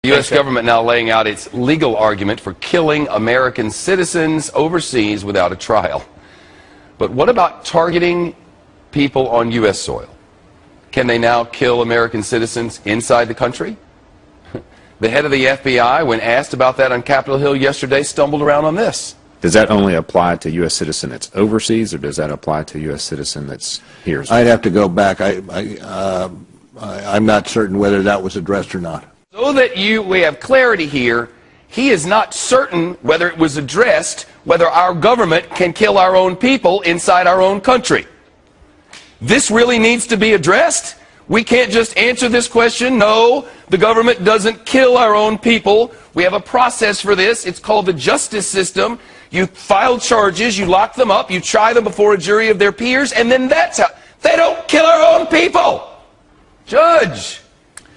The U.S. government now laying out its legal argument for killing American citizens overseas without a trial. But what about targeting people on U.S. soil? Can they now kill American citizens inside the country? The head of the FBI, when asked about that on Capitol Hill yesterday, stumbled around on this. Does that only apply to U.S. citizen that's overseas, or does that apply to U.S. citizen that's here? I'd have to go back. I'm not certain whether that was addressed or not. So that we have clarity here, he is not certain whether it was addressed, whether our government can kill our own people inside our own country. This really needs to be addressed. We can't just answer this question. No, the government doesn't kill our own people. We have a process for this. It's called the justice system. You file charges, you lock them up, you try them before a jury of their peers, and then that's how. They don't kill our own people. Judge,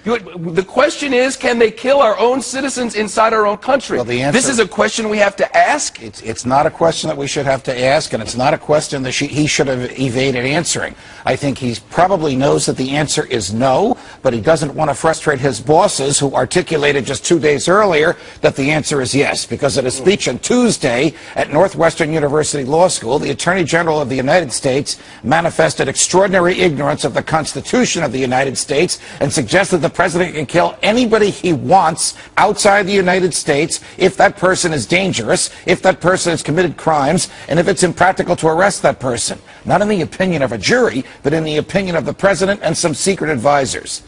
the question is, can they kill our own citizens inside our own country? Well, the answer, this is a question we have to ask. It's not a question that we should have to ask, and it's not a question that he should have evaded answering. I think he probably knows that the answer is no, but he doesn't want to frustrate his bosses, who articulated just 2 days earlier that the answer is yes. Because at a speech on Tuesday at Northwestern University Law School, the Attorney General of the United States manifested extraordinary ignorance of the Constitution of the United States and suggested the president can kill anybody he wants outside the United States if that person is dangerous, if that person has committed crimes, and if it's impractical to arrest that person. Not in the opinion of a jury, but in the opinion of the president and some secret advisors.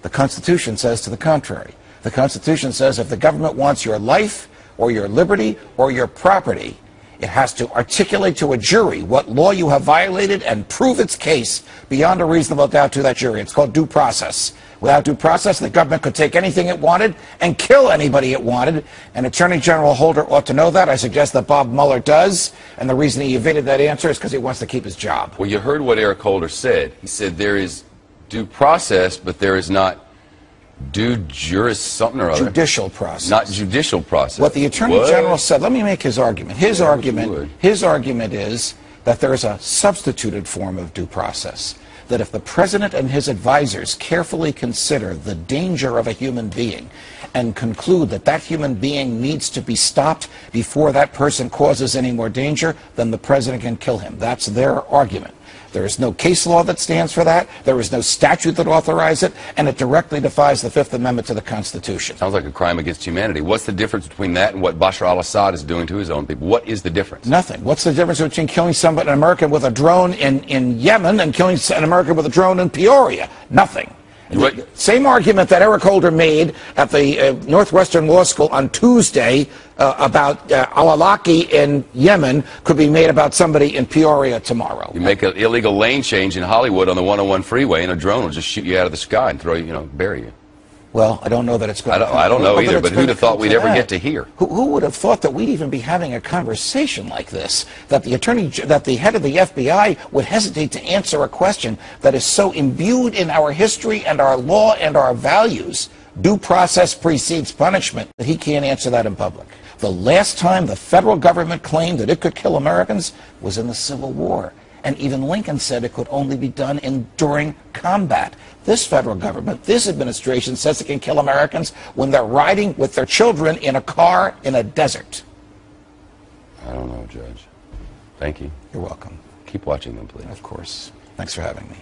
The Constitution says to the contrary. The Constitution says if the government wants your life or your liberty or your property, it has to articulate to a jury what law you have violated and prove its case beyond a reasonable doubt to that jury. It's called due process. Without due process, the government could take anything it wanted and kill anybody it wanted, and Attorney General Holder ought to know that. I suggest that Bob Mueller does, and the reason he evaded that answer is because he wants to keep his job. Well, you heard what Eric Holder said. He said there is due process, but there is not due juris something or other. Judicial process. Not judicial process. What the Attorney General said, let me make his argument. His argument is that there is a substituted form of due process. That if the president and his advisors carefully consider the danger of a human being and conclude that that human being needs to be stopped before that person causes any more danger, then the president can kill him. That's their argument. There is no case law that stands for that. There is no statute that authorizes it, and it directly defies the Fifth Amendment to the Constitution. Sounds like a crime against humanity. What's the difference between that and what Bashar al-Assad is doing to his own people? What is the difference? Nothing. What's the difference between killing somebody, an American with a drone in Yemen, and killing an American with a drone in Peoria? Nothing. The same argument that Eric Holder made at the Northwestern Law School on Tuesday about al-Awlaki in Yemen could be made about somebody in Peoria tomorrow. You make an illegal lane change in Hollywood on the 101 freeway, and a drone will just shoot you out of the sky and throw you, bury you. Well, I don't know that it's going to. I don't know either, but who'd have thought we'd ever get to hear? Who would have thought that we'd even be having a conversation like this? That the head of the FBI would hesitate to answer a question that is so imbued in our history and our law and our values. Due process precedes punishment. That he can't answer that in public. The last time the federal government claimed that it could kill Americans was in the Civil War. And even Lincoln said it could only be done during combat. This federal government, this administration, says it can kill Americans when they're riding with their children in a car in a desert. I don't know, Judge. Thank you. You're welcome. Keep watching them, please. Of course. Thanks for having me.